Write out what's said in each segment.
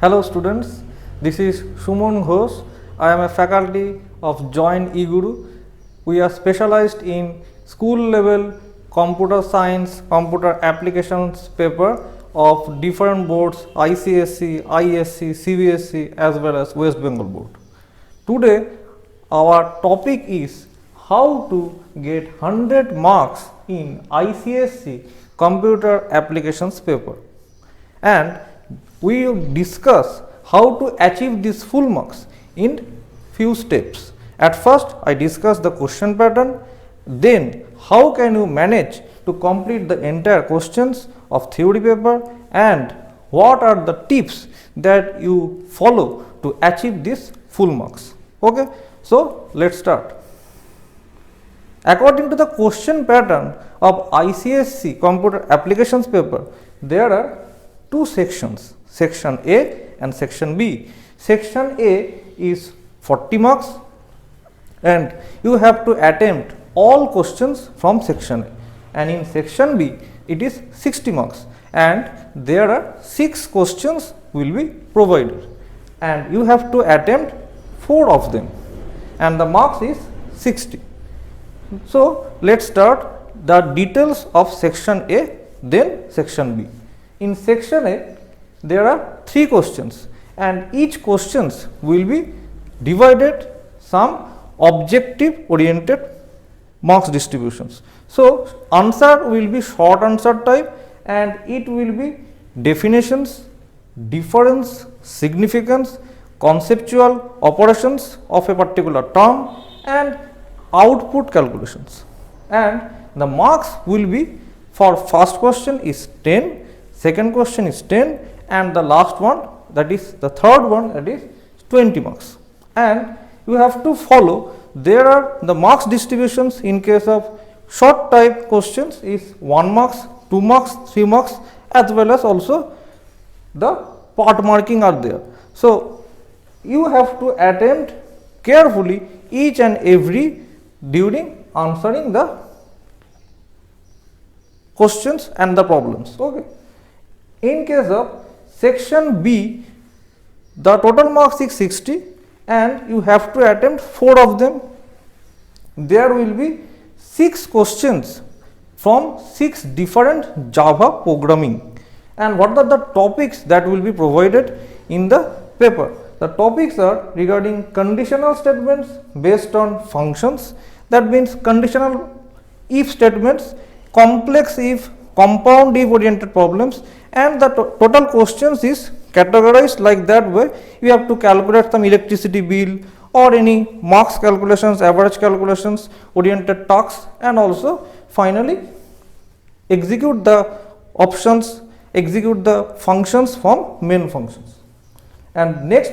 Hello students, this is Sumon Ghosh. I am a faculty of Join eGuru. We are specialized in school level computer science, computer applications paper of different boards ICSE, ISC, CBSE as well as West Bengal board. Today our topic is how to get 100 marks in ICSE computer applications paper, and we will discuss how to achieve these full marks in few steps. At first I discuss the question pattern, then how can you manage to complete the entire questions of theory paper, and what are the tips that you follow to achieve these full marks. Okay, so let's start. According to the question pattern of ICSE computer applications paper, there are two sections, section A and section B. Section A is 40 marks and you have to attempt all questions from section A, and in section B it is 60 marks and there are 6 questions will be provided and you have to attempt 4 of them and the marks is 60. So let's start the details of section A, then section B. In section A there are 3 questions and each questions will be divided some objective oriented marks distributions. So answer will be short answer type and it will be definitions, difference, significance, conceptual operations of a particular term and output calculations, and the marks will be for first question is 10, second question is 10 and the last one, that is the third one, that is 20 marks. And you have to follow, there are the marks distributions in case of short type questions is 1 marks, 2 marks, 3 marks as well as also the part marking are there. So you have to attempt carefully each and every during answering the questions and the problems. Okay. In case of section B, the total marks is 60 and you have to attempt 4 of them. There will be 6 questions from 6 different Java programming, and what are the topics that will be provided in the paper? The topics are regarding conditional statements based on functions, that means conditional if statements, complex if, compound if oriented problems, and the total questions is categorized like that way. You have to calculate some electricity bill or any marks calculations, average calculations, oriented tasks, and also finally execute the options, execute the functions from main functions. And next,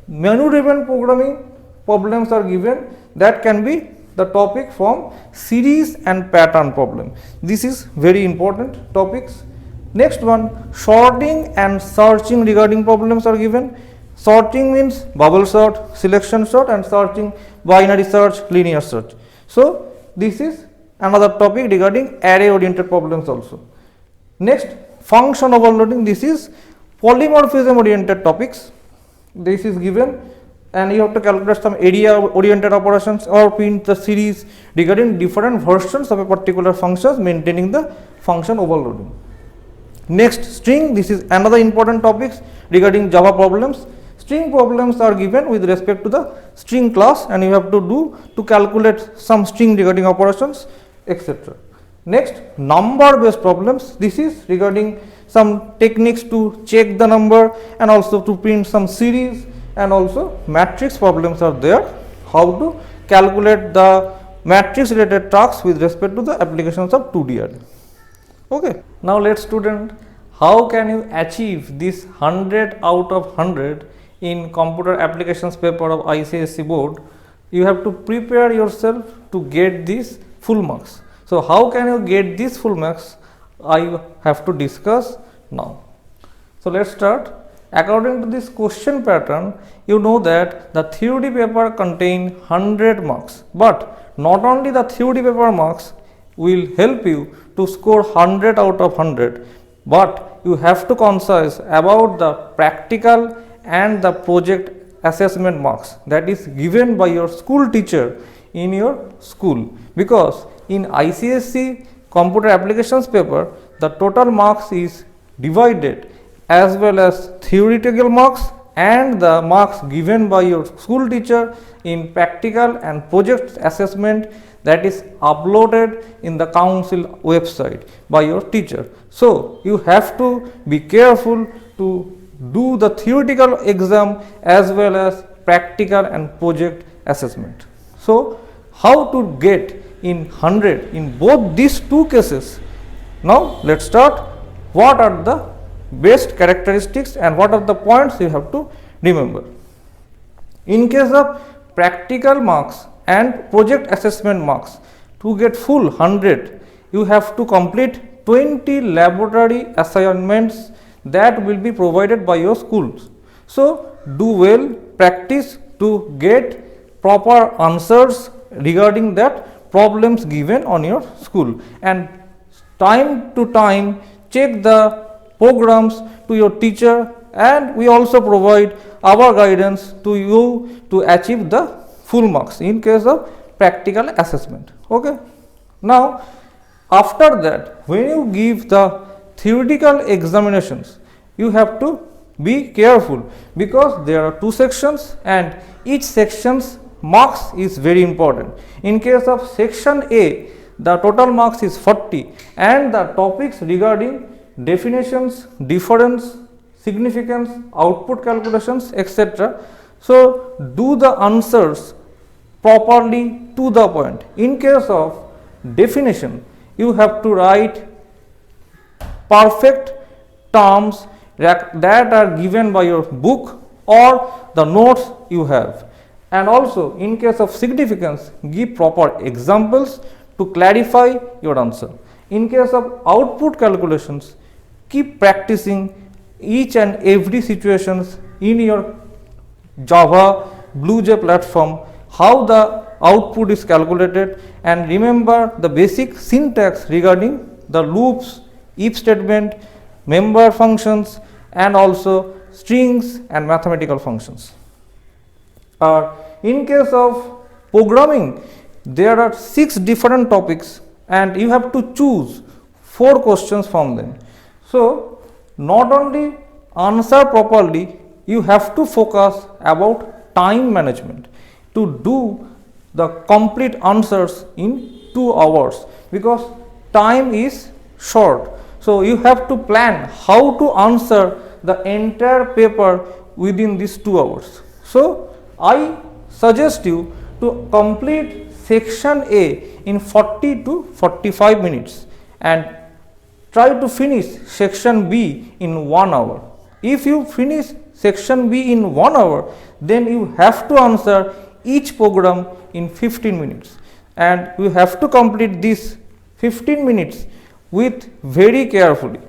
menu driven programming problems are given, that can be the topic from series and pattern problem. This is very important topics. Next one, sorting and searching regarding problems are given. Sorting means bubble sort, selection sort, and searching binary search, linear search. So this is another topic regarding array oriented problems also. Next, function overloading, this is polymorphism oriented topics. This is given and you have to calculate some area oriented operations or print the series regarding different versions of a particular functions maintaining the function overloading. Next, string, this is another important topics regarding Java problems. String problems are given with respect to the string class and you have to do to calculate some string regarding operations, etc. Next, number based problems, this is regarding some techniques to check the number and also to print some series, and also matrix problems are there, how to calculate the matrix related tasks with respect to the applications of 2D array. Okay. Now let's student, how can you achieve this 100 out of 100 in computer applications paper of ICSE board? You have to prepare yourself to get these full marks. So how can you get these full marks? I have to discuss now. So let's start. According to this question pattern, you know that the theory paper contain 100 marks, but not only the theory paper marks will help you to score 100 out of 100, but you have to conscious about the practical and the project assessment marks that is given by your school teacher in your school, because in ICSE computer applications paper the total marks is divided as well as theoretical marks and the marks given by your school teacher in practical and project assessment that is uploaded in the council website by your teacher. So, you have to be careful to do the theoretical exam as well as practical and project assessment. So, how to get in 100 in both these two cases? Now, let us start. What are the best characteristics and what are the points you have to remember? In case of practical marks and project assessment marks, to get full 100, you have to complete 20 laboratory assignments that will be provided by your schools. So, do well, practice to get proper answers regarding that problems given on your school, and time to time check the programs to your teacher, and we also provide our guidance to you to achieve the full marks in case of practical assessment. Okay. Now, after that, when you give the theoretical examinations, you have to be careful because there are two sections and each section's marks is very important. In case of section A, the total marks is 40 and the topics regarding definitions, difference, significance, output calculations, etc. So, do the answers properly to the point. In case of definition, you have to write perfect terms that are given by your book or the notes you have, and also in case of significance, give proper examples to clarify your answer. In case of output calculations, keep practicing each and every situations in your Java BlueJ platform, how the output is calculated, and remember the basic syntax regarding the loops, if statement, member functions, and also strings and mathematical functions. In case of programming, there are 6 different topics and you have to choose 4 questions from them. So, not only answer properly, you have to focus about time management to do the complete answers in 2 hours because time is short. So, you have to plan how to answer the entire paper within these 2 hours. So, I suggest you to complete section A in 40 to 45 minutes and try to finish section B in 1 hour. If you finish section B in 1 hour, then you have to answer each program in 15 minutes and you have to complete this 15 minutes with very carefully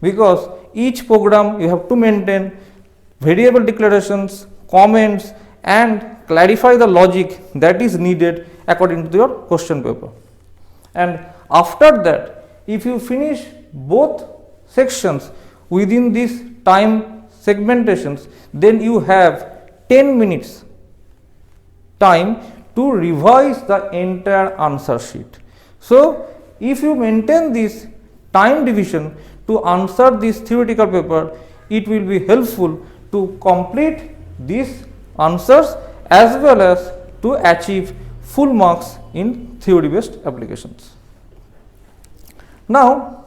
because each program you have to maintain variable declarations, comments, and clarify the logic that is needed according to your question paper. And after that, if you finish both sections within this time segmentations, then you have 10 minutes time to revise the entire answer sheet. So, if you maintain this time division to answer this theoretical paper, it will be helpful to complete these answers as well as to achieve full marks in theory based applications. Now,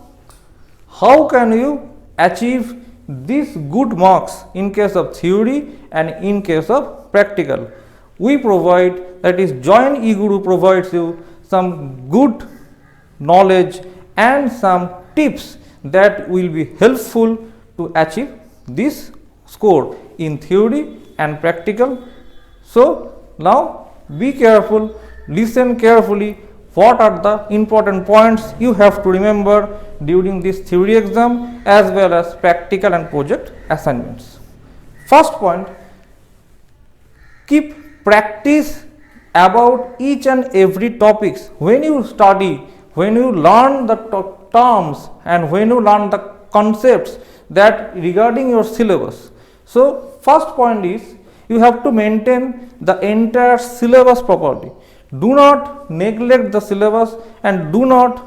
how can you achieve these good marks in case of theory and in case of practical? We provide, that is Join eGuru provides you some good knowledge and some tips that will be helpful to achieve this score in theory and practical. So, now be careful, listen carefully what are the important points you have to remember during this theory exam as well as practical and project assignments. First point, keep practice about each and every topics. When you study, when you learn the terms and when you learn the concepts that regarding your syllabus. So first point is you have to maintain the entire syllabus properly. Do not neglect the syllabus and do not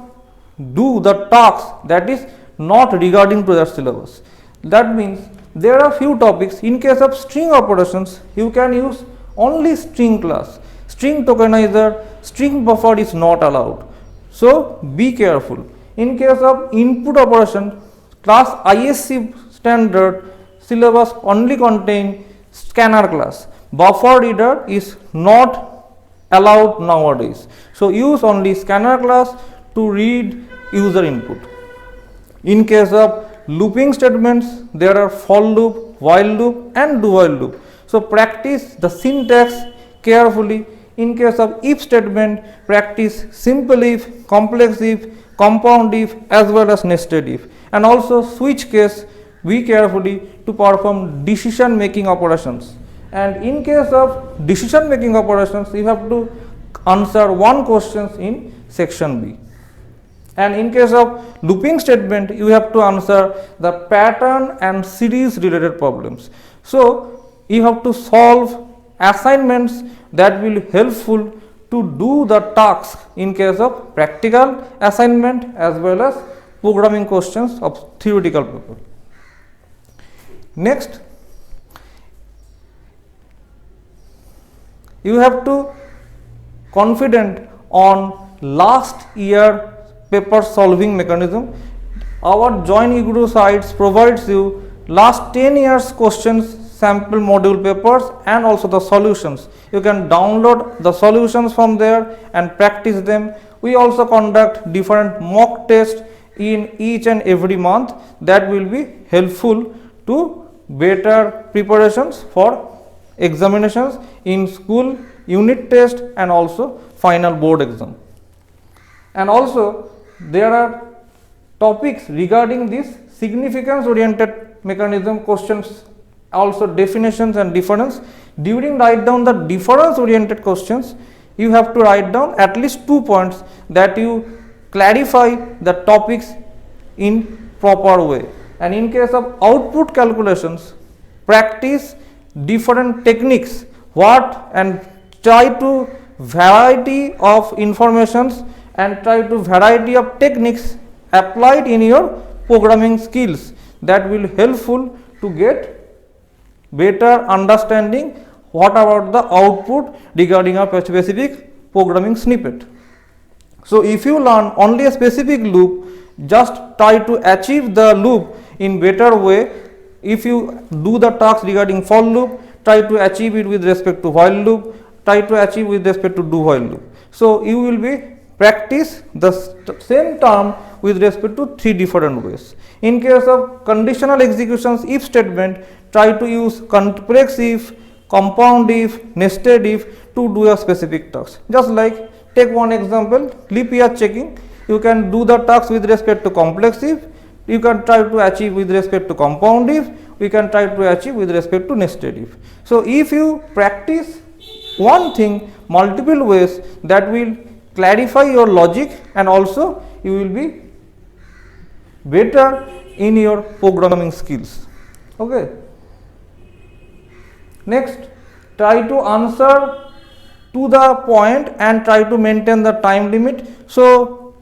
do the tasks that is not regarding to that syllabus. That means there are few topics. In case of string operations, you can use only string class. String tokenizer, string buffer is not allowed. So be careful. In case of input operation, class ISC standard syllabus only contain scanner class. Buffer reader is not allowed nowadays. So use only scanner class to read user input. In case of looping statements, there are for loop, while loop and do while loop. So practice the syntax carefully. In case of if statement, practice simple if, complex if, compound if as well as nested if. And also switch case, be carefully to perform decision making operations. And in case of decision making operations, you have to answer one question in section B. And in case of looping statement, you have to answer the pattern and series related problems. So you have to solve assignments that will helpful to do the tasks in case of practical assignment as well as programming questions of theoretical paper. Next, you have to confident on last year paper solving mechanism. Our Join Iguru sites provides you last 10 years questions, sample module papers and also the solutions. You can download the solutions from there and practice them. We also conduct different mock tests in each and every month that will be helpful to better preparations for examinations in school, unit test and also final board exam. And also there are topics regarding this significance oriented mechanism questions, also definitions and difference. During write down the difference oriented questions, you have to write down at least 2 points that you clarify the topics in proper way. And in case of output calculations, practice different techniques and try to variety of informations and try to variety of techniques applied in your programming skills that will helpful to get better understanding what about the output regarding a specific programming snippet. So if you learn only a specific loop, just try to achieve the loop in better way. If you do the task regarding for loop, try to achieve it with respect to while loop, try to achieve with respect to do while loop. So you will be practice the same term with respect to 3 different ways. In case of conditional executions, if statement, try to use complex if, compound if, nested if to do a specific task. Just like take one example, leap year checking. You can do the task with respect to complex if, you can try to achieve with respect to compound if, we can try to achieve with respect to nested if. So if you practice one thing multiple ways, that will clarify your logic and also you will be better in your programming skills. Okay. Next, try to answer to the point and try to maintain the time limit. So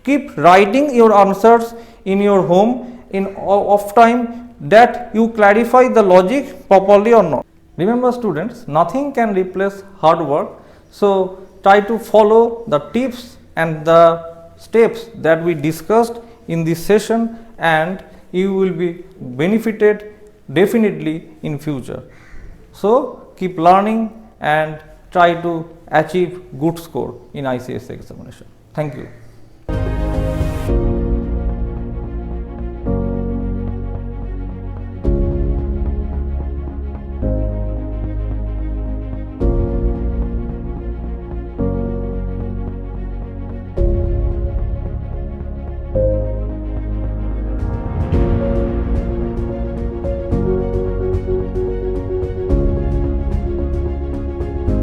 keep writing your answers in your home in off time that you clarify the logic properly or not. Remember students, nothing can replace hard work. So try to follow the tips and the steps that we discussed in this session and you will be benefited definitely in future. So keep learning and try to achieve good score in ICSE examination. Thank you.